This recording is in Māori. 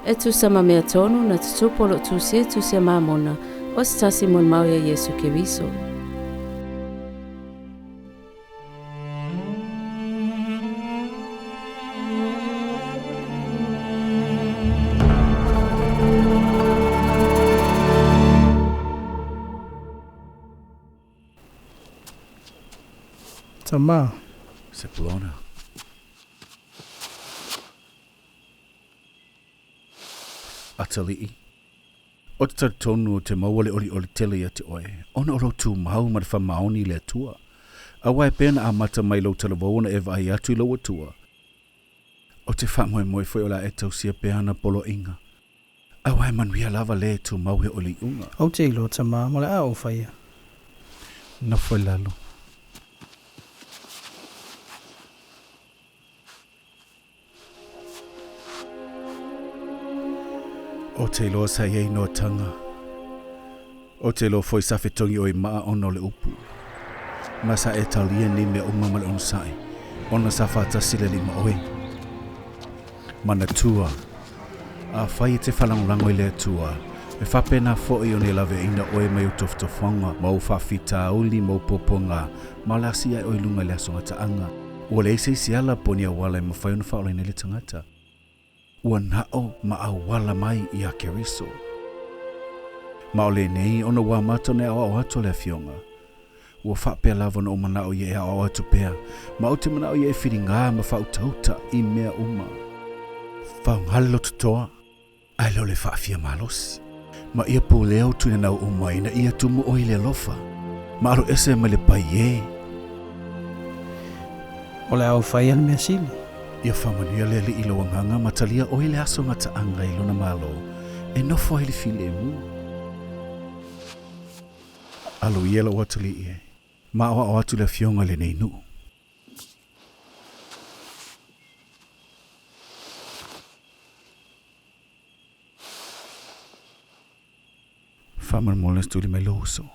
e tu sama mea tonu na tutupolo tu si tu se mamona o stasi molimau ya Iesu Keriso. Tama. Sepulona. Atalii. O te tonu o te maua le olioli tele ia te oe. Ona o tu mau ma le faamaoni le Atua. Awa e pena amata mai lo talavou na e vaai atu i lo Atua. O te faamoemoe foi o la e tausia peana polo inga. Awa e manuia lava le tu mau he oli unga. Au te ilo tama, mo le a o faia. Na foi lalo. O te loa sa iei no tanga. O te loa foi sa fetongi o i maa ono le upu. Ma sa e talia ni me umama le onsai. Ona sa fatasi le lima oe. Mana tua. A fai te whalangolango i le tua. E whapena fo i o ne lave ina oe mai utoftofonga. Mau whawhita uli mau poponga. Ma la si ai oi lunga le asonga taanga. Ua le eise si ala poni a wala i mawhai ona faaolaina le tangata. Ua nao ma awala mai I a Keriso. Ma o lenei ona ua amata ne ao ato le fionga. Ua faapea lava na o manao I e ao atu pea. Ma o te manao I e whiringa ma fautauta I mea uma. Whaungalo tutoa. Ai leo le faafia malosi. Ma ia po leo tuina nau uma ina ia tumu o I le lofa. Ma aro ese ma le pai e. O le au faia le mea sili. Ia whamanuia le li ilo wanganga matalia o ile aso ngata anga I lona malo e nofo hele file e mu. Alo iela o Alii e. Ma o atu le fionga lenei nu. Whaman moles tu li mai loso.